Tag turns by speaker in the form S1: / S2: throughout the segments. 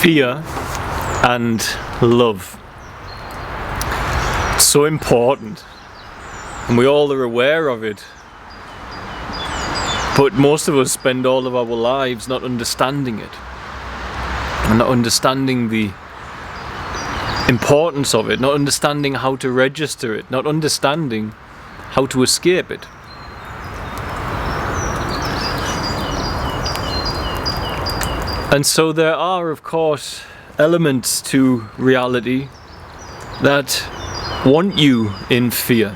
S1: Fear and love. So important, and we all are aware of it, but most of us spend all of our lives not understanding it and not understanding the importance of it, not understanding how to register it, not understanding how to escape it. And so there are, of course, elements to reality that want you in fear.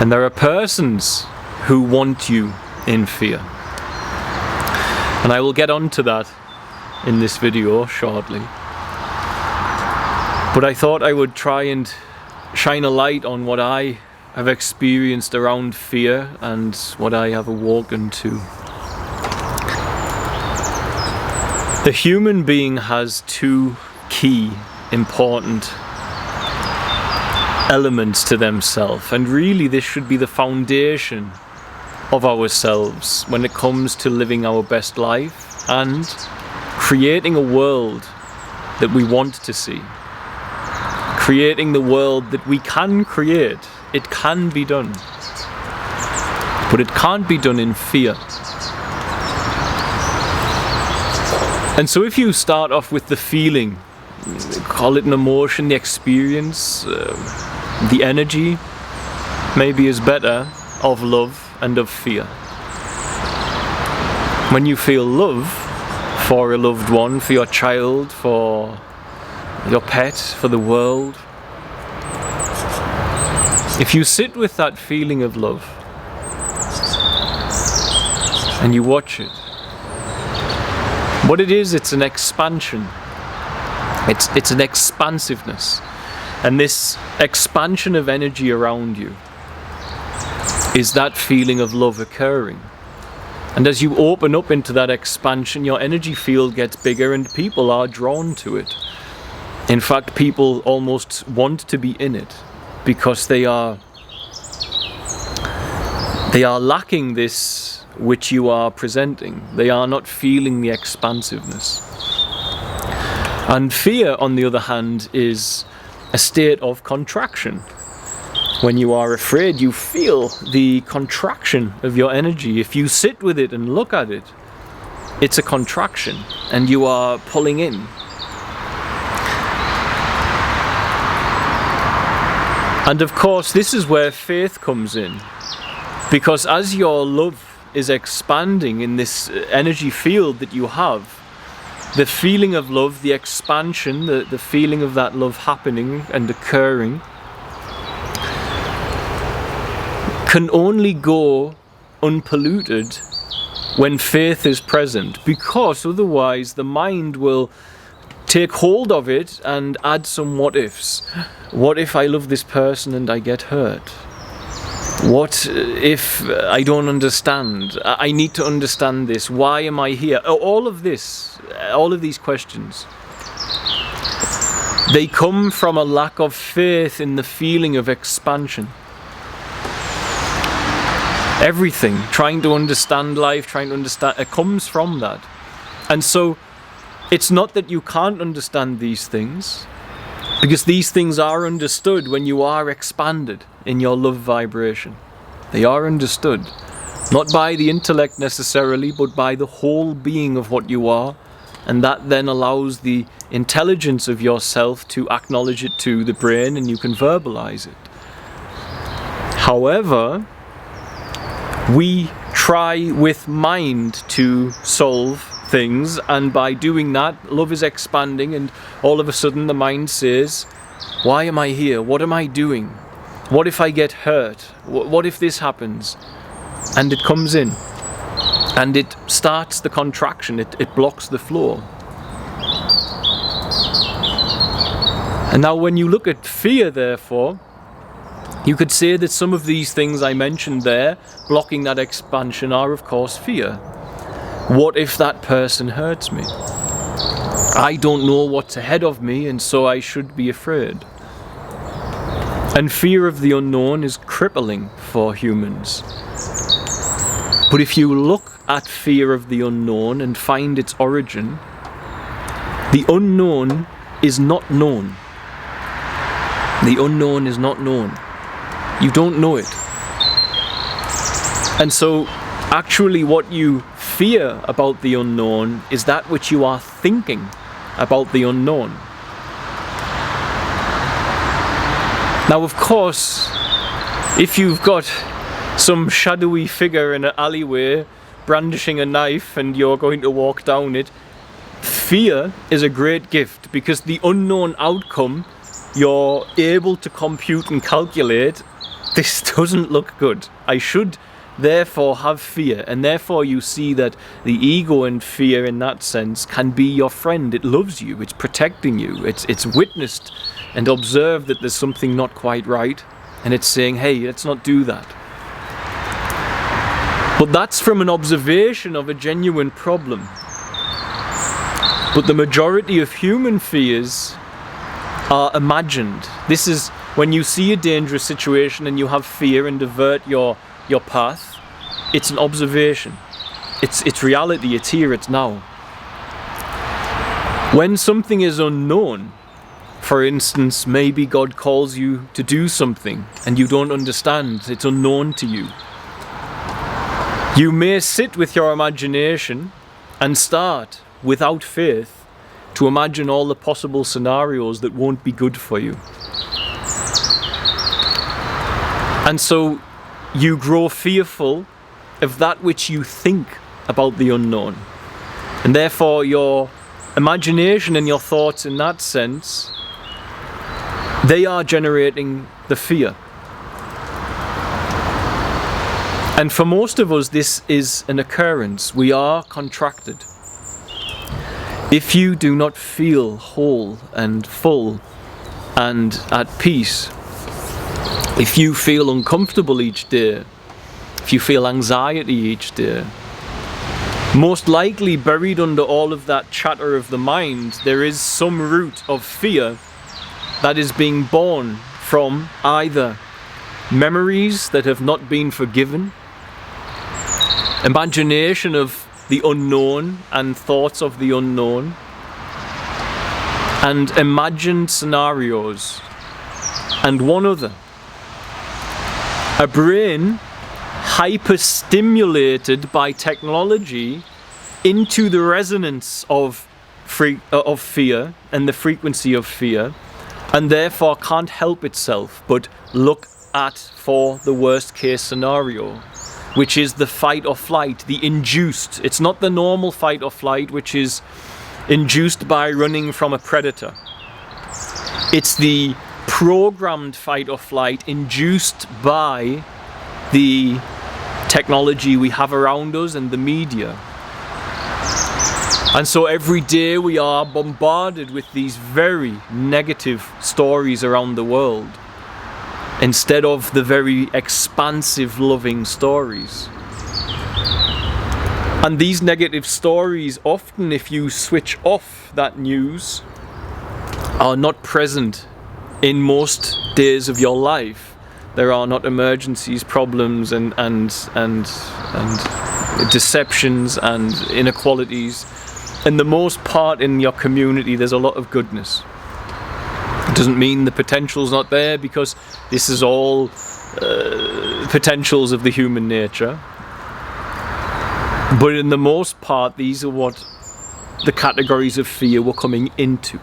S1: And there are persons who want you in fear. And I will get onto that in this video shortly. But I thought I would try and shine a light on what I have experienced around fear and what I have awoken to. The human being has two key important elements to themselves, and really this should be the foundation of ourselves when it comes to living our best life and creating a world that we want to see. Creating the world that we can create. It can be done. But it can't be done in fear. And so if you start off with the feeling, call it an emotion, the experience, the energy, maybe is better, of love and of fear. When you feel love for a loved one, for your child, for your pet, for the world, if you sit with that feeling of love and you watch it, what it is, it's an expansion. It's an expansiveness. And this expansion of energy around you is that feeling of love occurring. And as you open up into that expansion, your energy field gets bigger and people are drawn to it. In fact, people almost want to be in it because they are lacking this which you are presenting. They are not feeling the expansiveness. And fear, on the other hand, is a state of contraction. When you are afraid, you feel the contraction of your energy. If you sit with it and look at it, it's a contraction and you are pulling in. And of course, this is where faith comes in. Because as your love is expanding in this energy field that you have, the feeling of love, the expansion, the feeling of that love happening and occurring can only go unpolluted when faith is present, because otherwise the mind will take hold of it and add some what ifs. What if I love this person and I get hurt? What if I don't understand? I need to understand this. Why am I here? All of this, all of these questions, they come from a lack of faith in the feeling of expansion. Everything, trying to understand life, trying to understand, it comes from that. And so it's not that you can't understand these things, because these things are understood when you are expanded in your love vibration. They are understood, not by the intellect necessarily, but by the whole being of what you are, and that then allows the intelligence of yourself to acknowledge it to the brain, and you can verbalize it. However, we try with mind to solve things, and by doing that, love is expanding, and all of a sudden the mind says, why am I here? What am I doing? What if I get hurt? What if this happens? And it comes in, and it starts the contraction, it blocks the flow. And now when you look at fear, therefore, you could say that some of these things I mentioned there, blocking that expansion, are of course fear. What if that person hurts me? I don't know what's ahead of me, and so I should be afraid. And fear of the unknown is crippling for humans. But if you look at fear of the unknown and find its origin, The unknown is not known. The unknown is not known. You don't know it. And so actually what you fear about the unknown is that which you are thinking about the unknown. Now, of course, if you've got some shadowy figure in an alleyway brandishing a knife and you're going to walk down it, fear is a great gift, because the unknown outcome you're able to compute and calculate. This doesn't look good. I should therefore have fear, and therefore you see that the ego and fear in that sense can be your friend. It loves you, it's protecting you, it's witnessed and observed that there's something not quite right, and it's saying, hey, let's not do that. But that's from an observation of a genuine problem. But the majority of human fears are imagined. This is when you see a dangerous situation and you have fear and divert your path. It's an observation. It's reality. It's here. It's now. When something is unknown, for instance, maybe God calls you to do something and you don't understand. It's unknown to you. You may sit with your imagination and start, without faith, to imagine all the possible scenarios that won't be good for you. And so you grow fearful of that which you think about the unknown. And therefore your imagination and your thoughts in that sense, they are generating the fear. And for most of us, this is an occurrence. We are contracted. If you do not feel whole and full and at peace, if you feel uncomfortable each day, if you feel anxiety each day, most likely buried under all of that chatter of the mind, there is some root of fear that is being born from either memories that have not been forgiven, imagination of the unknown and thoughts of the unknown, and imagined scenarios, and one other. A brain hyper-stimulated by technology into the resonance of fear and the frequency of fear, and therefore can't help itself but look at for the worst case scenario, which is the fight or flight, the induced. It's not the normal fight or flight, which is induced by running from a predator. It's the programmed fight or flight induced by the technology we have around us and the media. And so every day we are bombarded with these very negative stories around the world, instead of the very expansive, loving stories. And these negative stories, often if you switch off that news, are not present in most days of your life. There are not emergencies, problems and deceptions and inequalities. In the most part in your community, there's a lot of goodness. It doesn't mean the potential's not there, because this is all potentials of the human nature. But in the most part, these are what the categories of fear we're coming into.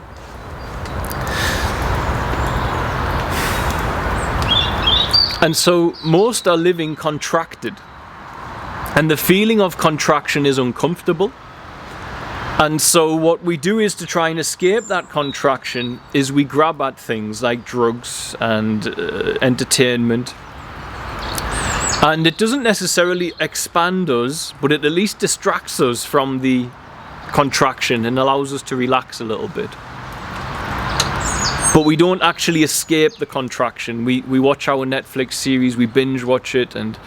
S1: And so most are living contracted. And the feeling of contraction is uncomfortable. And so what we do is to try and escape that contraction is we grab at things like drugs and entertainment. And it doesn't necessarily expand us, but it at least distracts us from the contraction and allows us to relax a little bit. But we don't actually escape the contraction. We watch our Netflix series, we binge watch it, and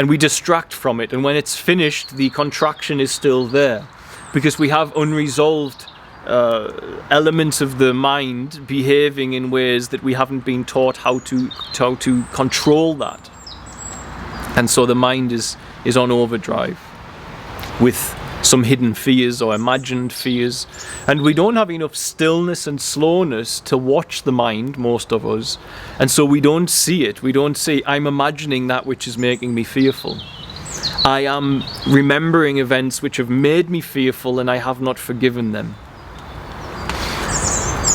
S1: we distract from it. And when it's finished, the contraction is still there, because we have unresolved elements of the mind behaving in ways that we haven't been taught how to control that. And so the mind is on overdrive with some hidden fears or imagined fears. And we don't have enough stillness and slowness to watch the mind, most of us. And so we don't see it. We don't say, I'm imagining that which is making me fearful. I am remembering events which have made me fearful and I have not forgiven them.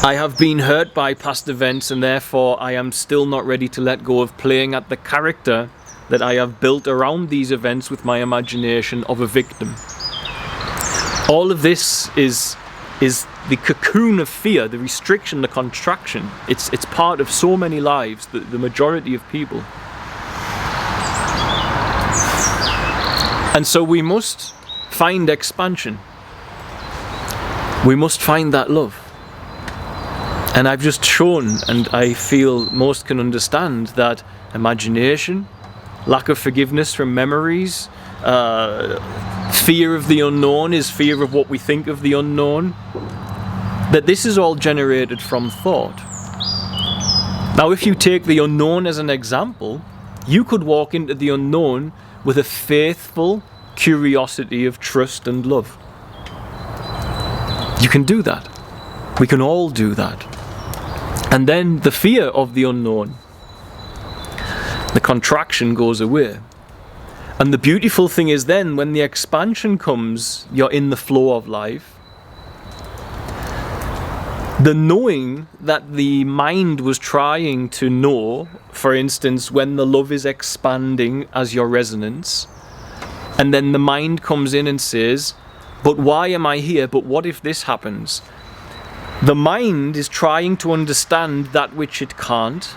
S1: I have been hurt by past events and therefore I am still not ready to let go of playing at the character that I have built around these events with my imagination of a victim. All of this is the cocoon of fear, the restriction, the contraction. It's part of so many lives, the majority of people. And so we must find expansion. We must find that love. And I've just shown, and I feel most can understand, that imagination, lack of forgiveness from memories, fear of the unknown is fear of what we think of the unknown, that this is all generated from thought. Now, if you take the unknown as an example, you could walk into the unknown with a faithful curiosity of trust and love. You can do that. We can all do that. And then the fear of the unknown, the contraction goes away. And the beautiful thing is then, when the expansion comes, you're in the flow of life. The knowing that the mind was trying to know, for instance, when the love is expanding as your resonance, and then the mind comes in and says, but why am I here? But what if this happens? The mind is trying to understand that which it can't.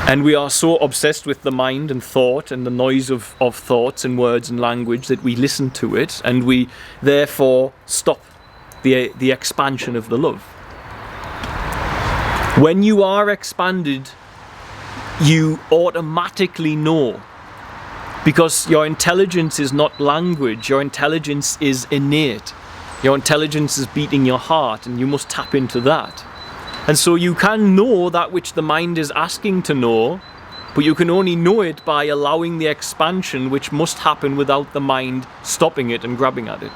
S1: And we are so obsessed with the mind and thought and the noise of thoughts and words and language that we listen to it, and we therefore stop the expansion of the love. When you are expanded, you automatically know, because your intelligence is not language, your intelligence is innate. Your intelligence is beating your heart, and you must tap into that. And so you can know that which the mind is asking to know, but you can only know it by allowing the expansion, which must happen without the mind stopping it and grabbing at it.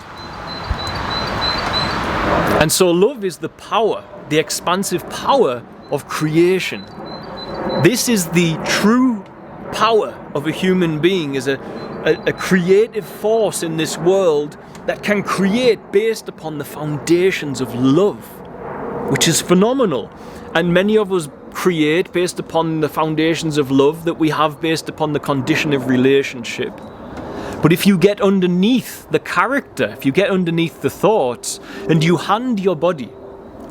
S1: And so love is the power, the expansive power of creation. This is the true power of a human being, is a creative force in this world that can create based upon the foundations of love, which is phenomenal. And many of us create based upon the foundations of love that we have based upon the condition of relationship. But if you get underneath the character, if you get underneath the thoughts, and you hand your body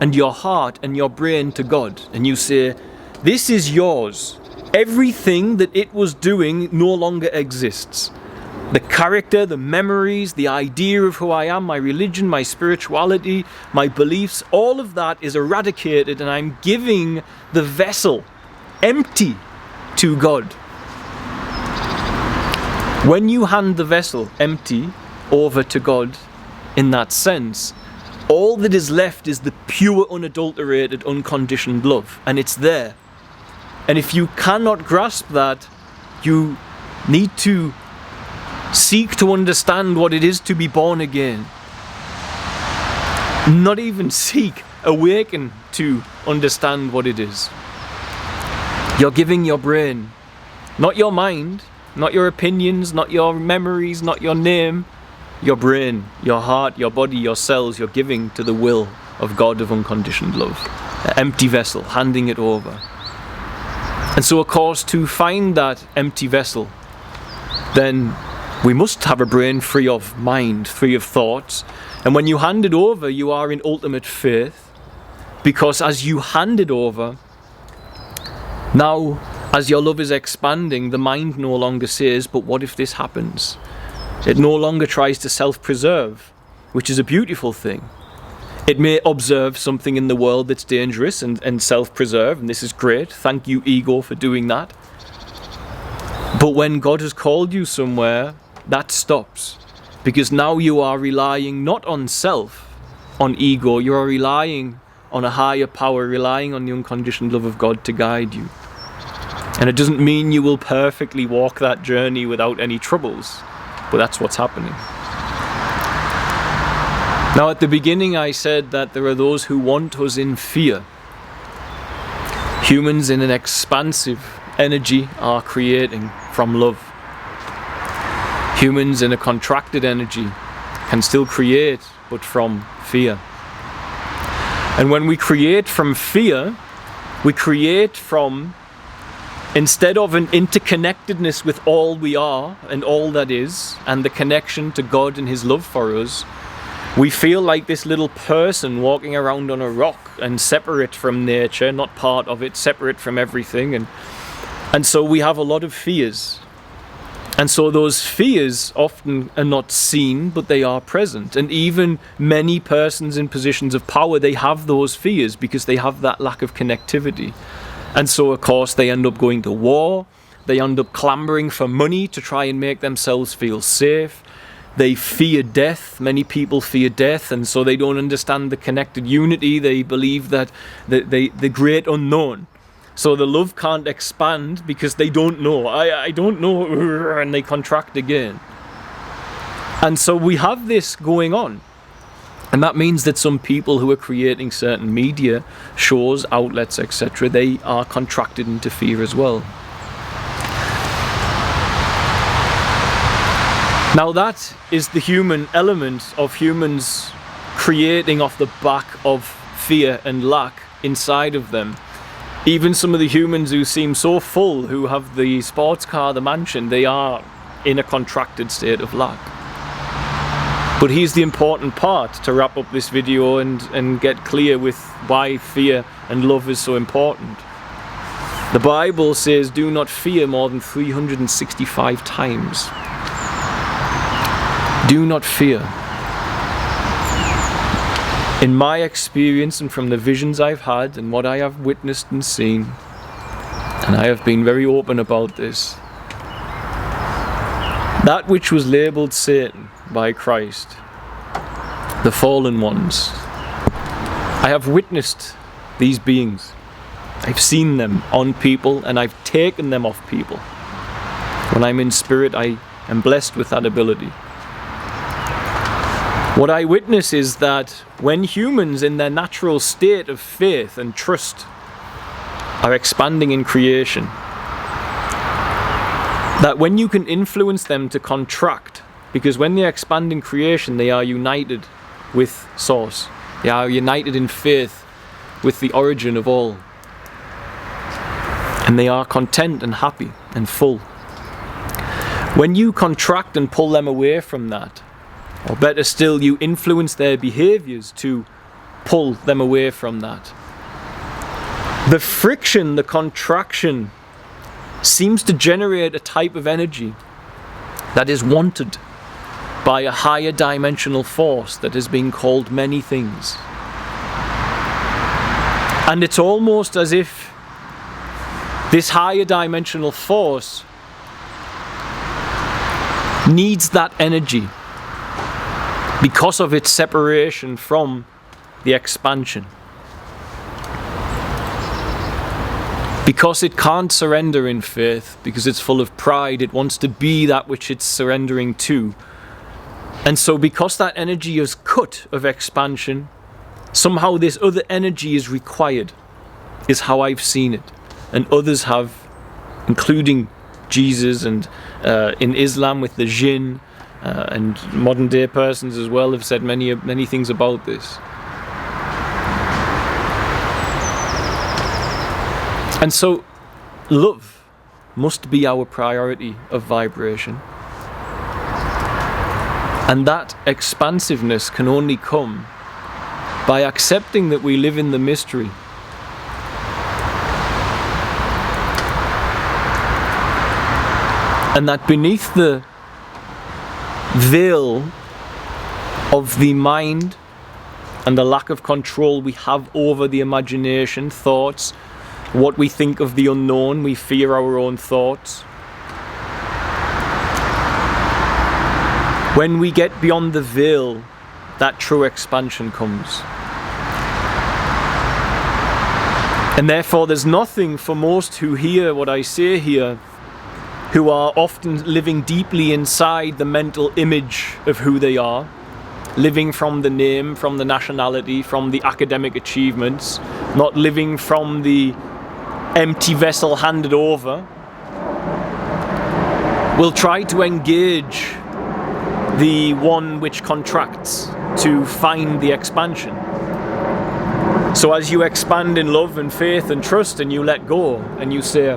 S1: and your heart and your brain to God, and you say, this is yours. Everything that it was doing no longer exists. The character, the memories, the idea of who I am, my religion, my spirituality, my beliefs, all of that is eradicated, and I'm giving the vessel empty to God. When you hand the vessel empty over to God in that sense, all that is left is the pure, unadulterated, unconditioned love, and it's there. And if you cannot grasp that, you need to seek to understand what it is to be born again. Not even seek, awaken to understand what it is. You're giving your brain, not your mind, not your opinions, not your memories, not your name, your brain, your heart, your body, your cells, you're giving to the will of God of unconditioned love. An empty vessel, handing it over. And so of course, to find that empty vessel, then we must have a brain free of mind, free of thoughts. And when you hand it over, you are in ultimate faith, because as you hand it over, now as your love is expanding, the mind no longer says, but what if this happens? It no longer tries to self-preserve, which is a beautiful thing. It may observe something in the world that's dangerous and self-preserve, and this is great. Thank you, ego, for doing that. But when God has called you somewhere, that stops, because now you are relying not on self, on ego, you are relying on a higher power, relying on the unconditioned love of God to guide you. And it doesn't mean you will perfectly walk that journey without any troubles, but that's what's happening. Now, at the beginning I said that there are those who want us in fear. Humans in an expansive energy are creating from love. Humans in a contracted energy can still create, but from fear. And when we create from fear, we create from, instead of an interconnectedness with all we are and all that is, and the connection to God and His love for us, we feel like this little person walking around on a rock and separate from nature, not part of it, separate from everything. And so we have a lot of fears. And so those fears often are not seen, but they are present. And even many persons in positions of power, they have those fears because they have that lack of connectivity. And so, of course, they end up going to war. They end up clamoring for money to try and make themselves feel safe. They fear death. Many people fear death, and so they don't understand the connected unity. They believe that the great unknown. So the love can't expand because they don't know. I don't know, and they contract again. And so we have this going on. And that means that some people who are creating certain media, shows, outlets, etc., they are contracted into fear as well. Now that is the human element of humans creating off the back of fear and lack inside of them. Even some of the humans who seem so full, who have the sports car, the mansion, they are in a contracted state of lack. But here's the important part to wrap up this video and get clear with why fear and love is so important. The Bible says, do not fear more than 365 times. Do not fear. In my experience and from the visions I've had and what I have witnessed and seen, and I have been very open about this, that which was labelled Satan by Christ, the fallen ones, I have witnessed these beings. I've seen them on people and I've taken them off people. When I'm in spirit, I am blessed with that ability. What I witness is that when humans in their natural state of faith and trust are expanding in creation, that when you can influence them to contract, because when they expand in creation, they are united with Source. They are united in faith with the origin of all. And they are content and happy and full. When you contract and pull them away from that, or better still, you influence their behaviors to pull them away from that, the friction, the contraction, seems to generate a type of energy that is wanted by a higher dimensional force that has been called many things. And it's almost as if this higher dimensional force needs that energy because of its separation from the expansion. Because it can't surrender in faith, because it's full of pride, it wants to be that which it's surrendering to. And so because that energy is cut of expansion, somehow this other energy is required, is how I've seen it. And others have, including Jesus and in Islam with the jinn, and modern day persons as well have said many things about this. And so love must be our priority of vibration. And that expansiveness can only come by accepting that we live in the mystery. And that beneath the veil of the mind and the lack of control we have over the imagination, thoughts, what we think of the unknown, we fear our own thoughts. When we get beyond the veil, that true expansion comes. And therefore there's nothing for most who hear what I say here, who are often living deeply inside the mental image of who they are, living from the name, from the nationality, from the academic achievements, not living from the empty vessel handed over, will try to engage the one which contracts to find the expansion. So as you expand in love and faith and trust, and you let go, and you say,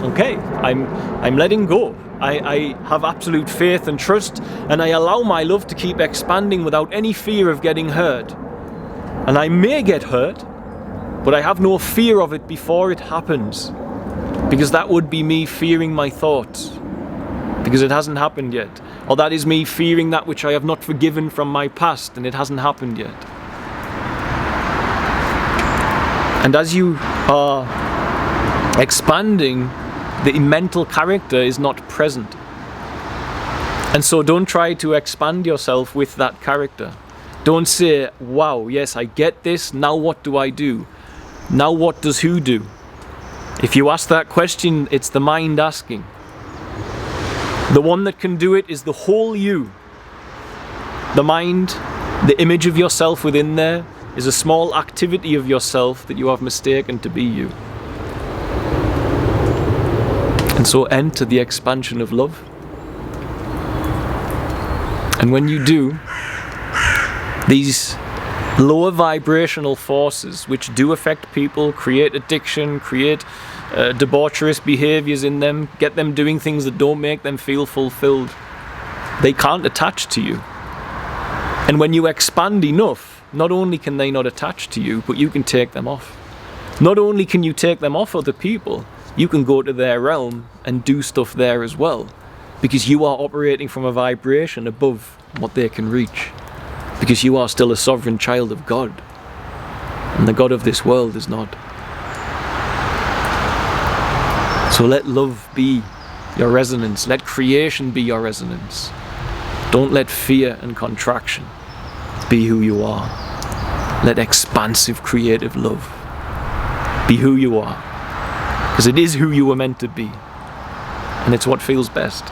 S1: okay, I'm letting go. I have absolute faith and trust, and I allow my love to keep expanding without any fear of getting hurt. And I may get hurt, but I have no fear of it before it happens, because that would be me fearing my thoughts, because it hasn't happened yet. Or that is me fearing that which I have not forgiven from my past, and it hasn't happened yet. And as you are expanding, the mental character is not present. And so don't try to expand yourself with that character. Don't say, wow, yes, I get this, now what do I do? Now what does who do? If you ask that question, it's the mind asking. The one that can do it is the whole you. The mind, the image of yourself within there, is a small activity of yourself that you have mistaken to be you. And so enter the expansion of love. And when you do, these lower vibrational forces which do affect people, create addiction, create debaucherous behaviors in them, get them doing things that don't make them feel fulfilled, they can't attach to you. And when you expand enough, not only can they not attach to you, but you can take them off. Not only can you take them off other people, you can go to their realm and do stuff there as well, because you are operating from a vibration above what they can reach, because you are still a sovereign child of God, and the God of this world is not. So let love be your resonance, let creation be your resonance. Don't let fear and contraction be who you are. Let expansive creative love be who you are, because it is who you were meant to be, and it's what feels best,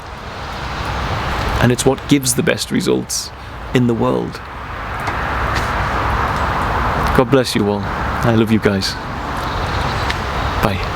S1: and it's what gives the best results in the world. God bless you all. I love you guys. Bye.